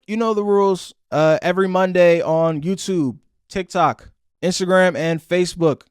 you know the rules. Every Monday on YouTube, TikTok, Instagram, and Facebook,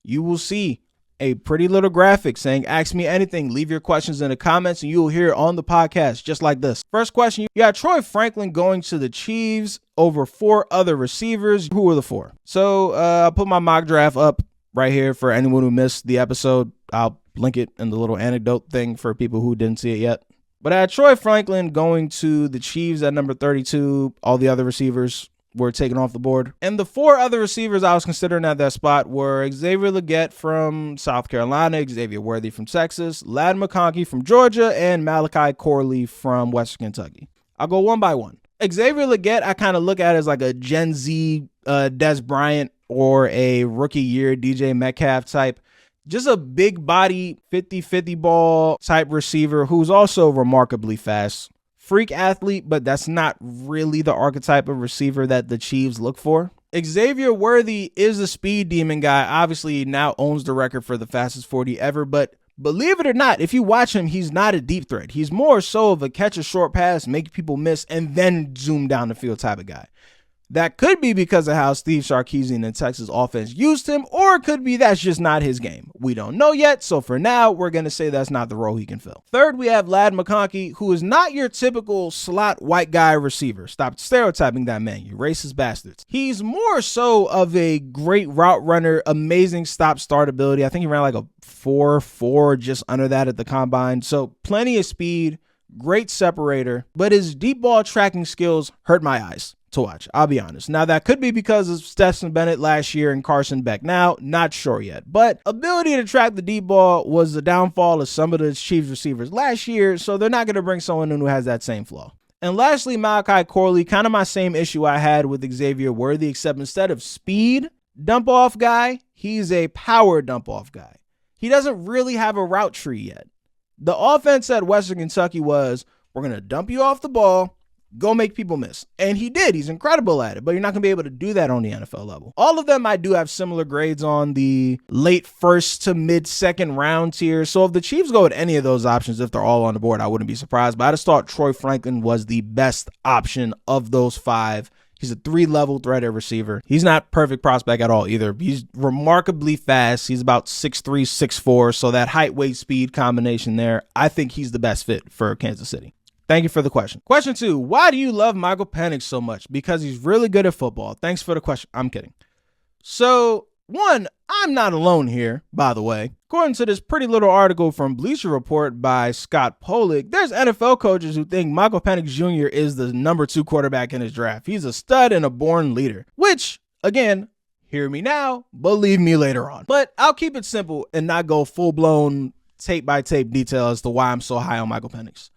you will see a pretty little graphic saying, ask me anything. Leave your questions in the comments and you will hear it on the podcast just like this. First question, you got Troy Franklin going to the Chiefs over 4 other receivers. Who were the 4? So I'll put my mock draft up right here for anyone who missed the episode. I'll link it in the little anecdote thing for people who didn't see it yet. But I had Troy Franklin going to the Chiefs at number 32. All the other receivers were taken off the board. And the 4 other receivers I was considering at that spot were Xavier Legette from South Carolina, Xavier Worthy from Texas, Ladd McConkey from Georgia, and Malachi Corley from Western Kentucky. I'll go one by one. Xavier Legette, I kind of look at as like a Gen Z Des Bryant or a rookie year DJ Metcalf type. Just a big body 50-50 ball type receiver who's also remarkably fast. Freak athlete, but that's not really the archetype of receiver that the Chiefs look for. Xavier Worthy is a speed demon guy. Obviously, he now owns the record for the fastest 40 ever, but believe it or not, if you watch him, he's not a deep threat. He's more so of a catch a short pass, make people miss, and then zoom down the field type of guy. That could be because of how Steve Sarkisian and Texas offense used him, or it could be that's just not his game. We don't know yet, so for now, we're going to say that's not the role he can fill. Third, we have Ladd McConkey, who is not your typical slot white guy receiver. Stop stereotyping that man, you racist bastards. He's more so of a great route runner, amazing stop-start ability. I think he ran like a 4.4, just under that at the combine, so plenty of speed, great separator, but his deep ball tracking skills hurt my eyes to watch, I'll be honest. Now, that could be because of Stetson Bennett last year and Carson Beck now, not sure yet. But ability to track the deep ball was the downfall of some of the Chiefs receivers last year, so they're not going to bring someone in who has that same flaw. And lastly, Malachi Corley, kind of my same issue I had with Xavier Worthy, except instead of speed dump-off guy, he's a power dump-off guy. He doesn't really have a route tree yet. The offense at Western Kentucky was, we're going to dump you off the ball, go make people miss. And he did. He's incredible at it, but you're not going to be able to do that on the NFL level. All of them I do have similar grades on the late first to mid second round tier. So if the Chiefs go with any of those options, if they're all on the board, I wouldn't be surprised. But I just thought Troy Franklin was the best option of those 5. He's a 3-level threat at receiver. He's not perfect prospect at all either. He's remarkably fast. He's about 6'3", 6'4". So that height, weight, speed combination there, I think he's the best fit for Kansas City. Thank you for the question. Question 2, why do you love Michael Penix so much? Because he's really good at football. Thanks for the question. I'm kidding. So, 1, I'm not alone here, by the way. According to this pretty little article from Bleacher Report by Scott Polick, there's NFL coaches who think Michael Penix Jr. is the number 2 quarterback in his draft. He's a stud and a born leader, which, again, hear me now, believe me later on. But I'll keep it simple and not go full-blown tape-by-tape detail as to why I'm so high on Michael Penix.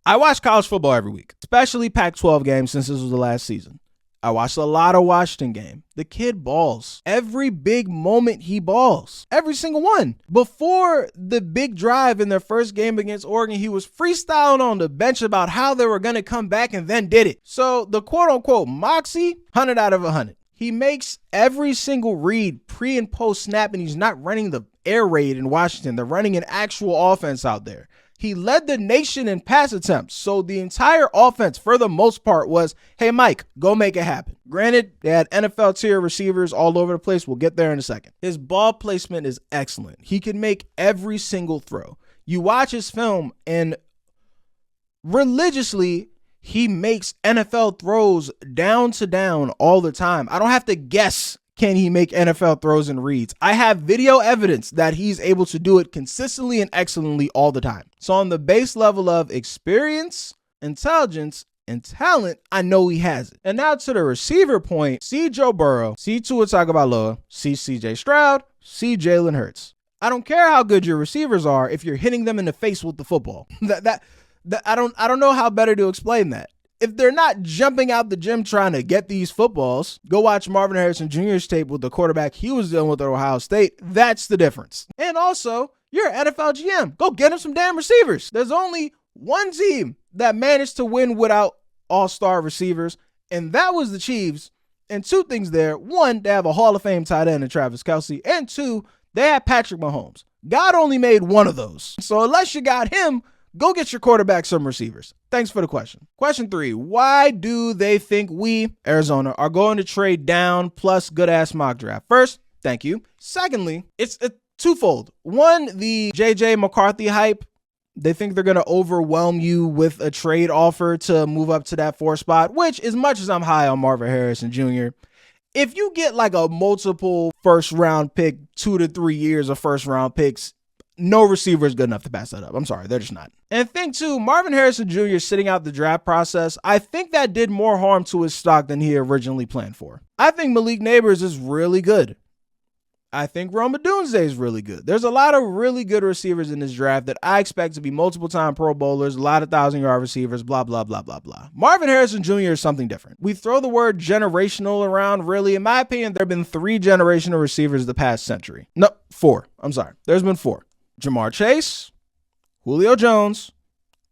I watch college football every week, especially Pac-12 games since this was the last season. I watched a lot of Washington game. The kid balls. Every big moment he balls. Every single one. Before the big drive in their first game against Oregon, he was freestyling on the bench about how they were going to come back and then did it. So the quote-unquote moxie, 100 out of 100. He makes every single read pre and post snap, and he's not running the air raid in Washington. They're running an actual offense out there. He led the nation in pass attempts, so the entire offense, for the most part, was, hey, Mike, go make it happen. Granted, they had NFL tier receivers all over the place. We'll get there in a second. His ball placement is excellent. He can make every single throw. You watch his film, and religiously, he makes NFL throws down to down all the time. I don't have to guess. Can he make NFL throws and reads? I have video evidence that he's able to do it consistently and excellently all the time. So on the base level of experience, intelligence, and talent, I know he has it. And now to the receiver point, see Joe Burrow, see Tua Tagovailoa, see CJ Stroud, see Jalen Hurts. I don't care how good your receivers are if you're hitting them in the face with the football. I don't know how better to explain that. If they're not jumping out the gym trying to get these footballs, go watch Marvin Harrison Jr.'s tape with the quarterback he was dealing with at Ohio State. That's the difference. And also, you're an NFL GM. Go get him some damn receivers. There's only one team that managed to win without all-star receivers, and that was the Chiefs. And 2 things there. 1, they have a Hall of Fame tight end in Travis Kelce. And 2, they have Patrick Mahomes. God only made one of those. So unless you got him, Go get your quarterback some receivers. Thanks for the question. Question 3, why do they think we, Arizona, are going to trade down plus good-ass mock draft? First, thank you. Secondly, it's a twofold. One, the JJ McCarthy hype. They think they're going to overwhelm you with a trade offer to move up to that 4 spot, which, as much as I'm high on Marvin Harrison Jr., if you get like a multiple first-round pick, 2 to 3 years of first-round picks, no receiver is good enough to pass that up. I'm sorry, they're just not. And thing two, Marvin Harrison Jr. sitting out the draft process, I think that did more harm to his stock than he originally planned for. I think Malik Neighbors is really good. I think Rome Odunze is really good. There's a lot of really good receivers in this draft that I expect to be multiple-time Pro Bowlers, a lot of 1,000-yard receivers, blah, blah, blah, blah, blah. Marvin Harrison Jr. is something different. We throw the word generational around, really. In my opinion, there have been 3 generational receivers the past century. No, 4. I'm sorry. There's been 4. Jamar Chase, Julio Jones,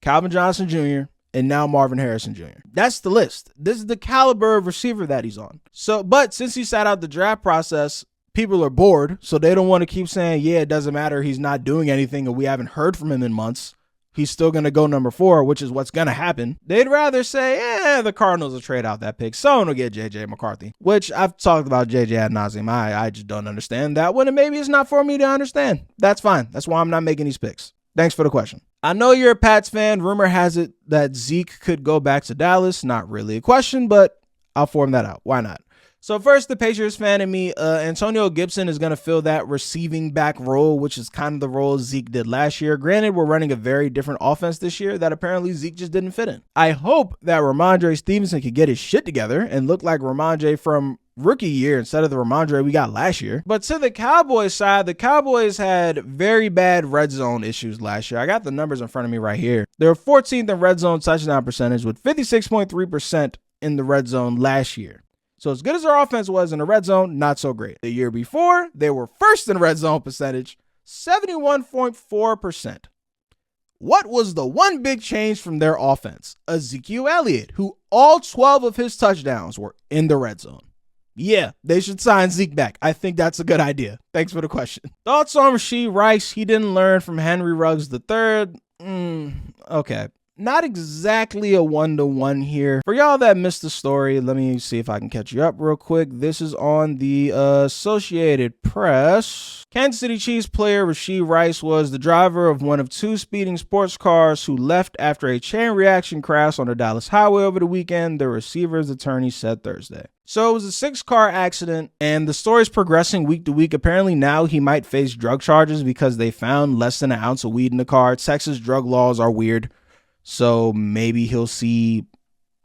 Calvin Johnson Jr., and now Marvin Harrison Jr. That's the list. This is the caliber of receiver that he's on. But since he sat out the draft process, people are bored, so they don't want to keep saying, yeah, it doesn't matter, he's not doing anything, and we haven't heard from him in months. He's still going to go number 4, which is what's going to happen. They'd rather say, the Cardinals will trade out that pick. Someone will get JJ McCarthy, which I've talked about JJ ad nauseum. I just don't understand that one, and maybe it's not for me to understand. That's fine. That's why I'm not making these picks. Thanks for the question. I know you're a Pats fan. Rumor has it that Zeke could go back to Dallas. Not really a question, but I'll form that out. Why not? So first, the Patriots fan in me, Antonio Gibson is going to fill that receiving back role, which is kind of the role Zeke did last year. Granted, we're running a very different offense this year that apparently Zeke just didn't fit in. I hope that Ramondre Stevenson could get his shit together and look like Ramondre from rookie year instead of the Ramondre we got last year. But to the Cowboys side, the Cowboys had very bad red zone issues last year. I got the numbers in front of me right here. They were 14th in red zone touchdown percentage with 56.3% in the red zone last year. So as good as our offense was in the red zone, not so great. The year before, they were first in red zone percentage, 71.4%. What was the one big change from their offense? Ezekiel Elliott, who all 12 of his touchdowns were in the red zone. Yeah, they should sign Zeke back. I think that's a good idea. Thanks for the question. Thoughts on Rashee Rice? He didn't learn from Henry Ruggs III. Okay. Not exactly a one-to-one here. For y'all that missed the story, let me see if I can catch you up real quick. This is on the Associated Press. Kansas City Chiefs player Rashee Rice was the driver of one of 2 speeding sports cars who left after a chain reaction crash on the Dallas highway over the weekend, the receiver's attorney said Thursday. So it was a 6-car accident, and the story's progressing week to week. Apparently now he might face drug charges because they found less than an ounce of weed in the car. Texas drug laws are weird. So maybe he'll see,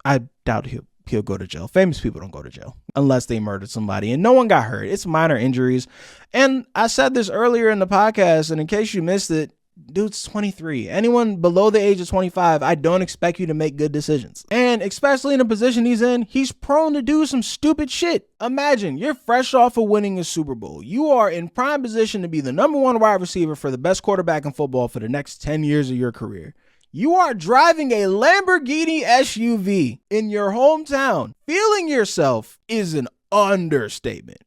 I doubt he'll go to jail. Famous people don't go to jail unless they murdered somebody, and no one got hurt. It's minor injuries. And I said this earlier in the podcast, and in case you missed it, dude's 23. Anyone below the age of 25, I don't expect you to make good decisions. And especially in the position he's in, he's prone to do some stupid shit. Imagine you're fresh off of winning a Super Bowl. You are in prime position to be the number 1 wide receiver for the best quarterback in football for the next 10 years of your career. You are driving a Lamborghini SUV in your hometown. Feeling yourself is an understatement.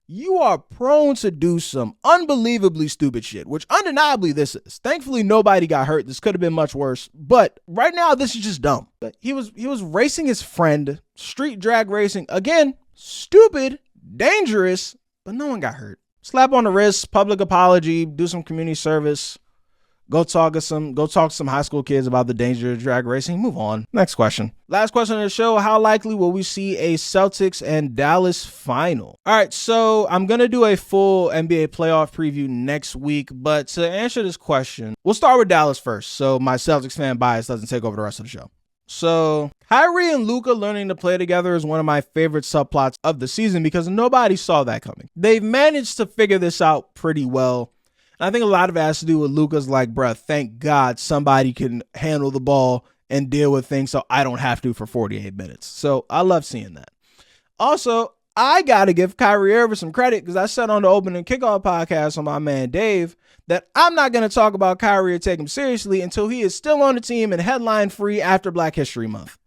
You are prone to do some unbelievably stupid shit, which undeniably this is. Thankfully, nobody got hurt. This could have been much worse. But right now, this is just dumb. He was racing his friend, street drag racing. Again, stupid, dangerous, but no one got hurt. Slap on the wrist, public apology, do some community service. Go talk to some high school kids about the danger of drag racing. Move on. Next question. Last question of the show. How likely will we see a Celtics and Dallas final? All right, so I'm going to do a full NBA playoff preview next week, but to answer this question, we'll start with Dallas first, so my Celtics fan bias doesn't take over the rest of the show. So Kyrie and Luka learning to play together is one of my favorite subplots of the season because nobody saw that coming. They've managed to figure this out pretty well. I think a lot of it has to do with Luka's like, bruh, thank God somebody can handle the ball and deal with things so I don't have to for 48 minutes. So I love seeing that. Also, I got to give Kyrie Irving some credit because I said on the opening kickoff podcast on my man Dave that I'm not going to talk about Kyrie or take him seriously until he is still on the team and headline free after Black History Month.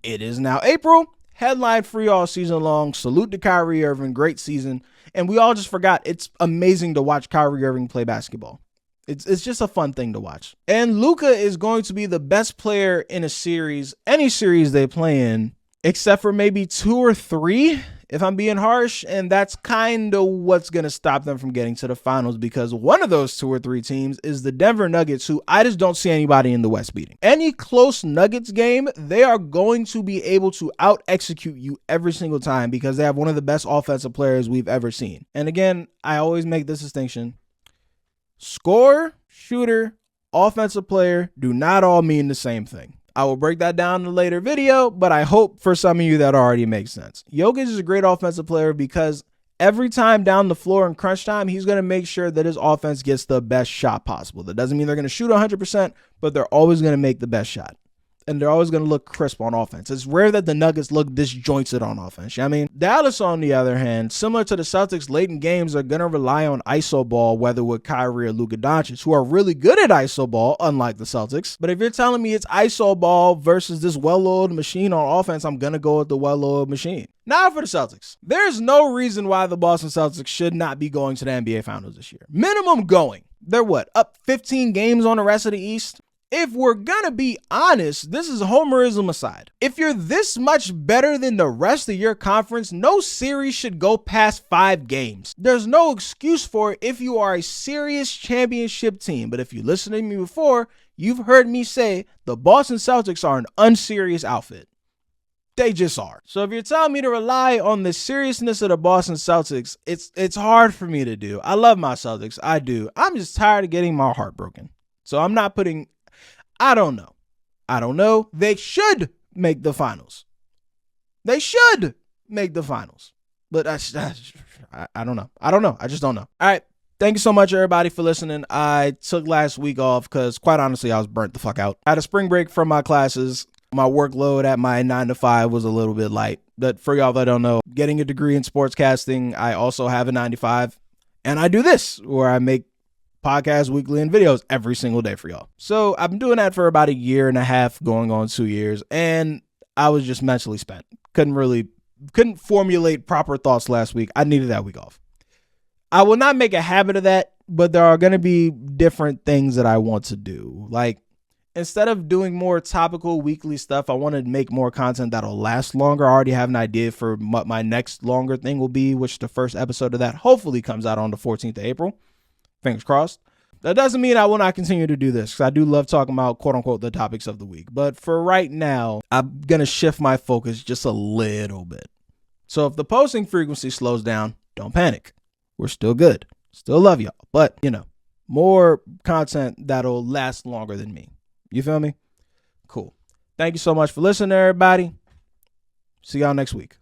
It is now April, headline free all season long. Salute to Kyrie Irving, great season. And we all just forgot it's amazing to watch Kyrie Irving play basketball. It's just a fun thing to watch. And Luka is going to be the best player in a series, any series they play in, except for maybe 2 or 3, if I'm being harsh. And that's kind of what's going to stop them from getting to the finals, because one of those 2 or 3 teams is the Denver Nuggets, who I just don't see anybody in the West beating. Any close Nuggets game, they are going to be able to out-execute you every single time because they have one of the best offensive players we've ever seen. And again, I always make this distinction. Scorer, shooter, offensive player do not all mean the same thing. I will break that down in a later video, but I hope for some of you that already makes sense. Jokic is a great offensive player because every time down the floor in crunch time, he's going to make sure that his offense gets the best shot possible. That doesn't mean they're going to shoot 100%, but they're always going to make the best shot. And they're always going to look crisp on offense. It's rare that the Nuggets look disjointed on offense. You know what I mean? Dallas, on the other hand, similar to the Celtics, late in games are going to rely on iso ball, whether with Kyrie or Luka Doncic, who are really good at iso ball, unlike the Celtics. But if you're telling me it's iso ball versus this well-oiled machine on offense, I'm going to go with the well-oiled machine. Now for the Celtics. There's no reason why the Boston Celtics should not be going to the NBA Finals this year. Minimum going. They're what? Up 15 games on the rest of the East? If we're gonna be honest, this is homerism aside. If you're this much better than the rest of your conference, no series should go past 5 games. There's no excuse for it if you are a serious championship team. But if you listened to me before, you've heard me say the Boston Celtics are an unserious outfit. They just are. So if you're telling me to rely on the seriousness of the Boston Celtics, it's hard for me to do. I love my Celtics. I do. I'm just tired of getting my heart broken. So I'm not putting... I don't know. They should make the finals. They should make the finals. But I don't know. I just don't know. All right. Thank you so much, everybody, for listening. I took last week off because, quite honestly, I was burnt the fuck out. I had a spring break from my classes. My workload at my 9 to 5 was a little bit light. But for y'all that don't know, getting a degree in sportscasting, I also have a 9 to 5. And I do this, where I make podcasts weekly and videos every single day for y'all. So I've been doing that for about 1.5 years, going on 2 years, and I was just mentally spent. Couldn't formulate proper thoughts last week. I needed that week off. I will not make a habit of that, but there are going to be different things that I want to do. Like, instead of doing more topical weekly stuff, I want to make more content that'll last longer. I already have an idea for what my next longer thing will be, which the first episode of that hopefully comes out on the 14th of April. Fingers crossed. That doesn't mean I will not continue to do this, because I do love talking about, quote unquote, the topics of the week. But for right now, I'm going to shift my focus just a little bit. So if the posting frequency slows down, don't panic. We're still good. Still love y'all. But, more content that'll last longer than me. You feel me? Cool. Thank you so much for listening, everybody. See y'all next week.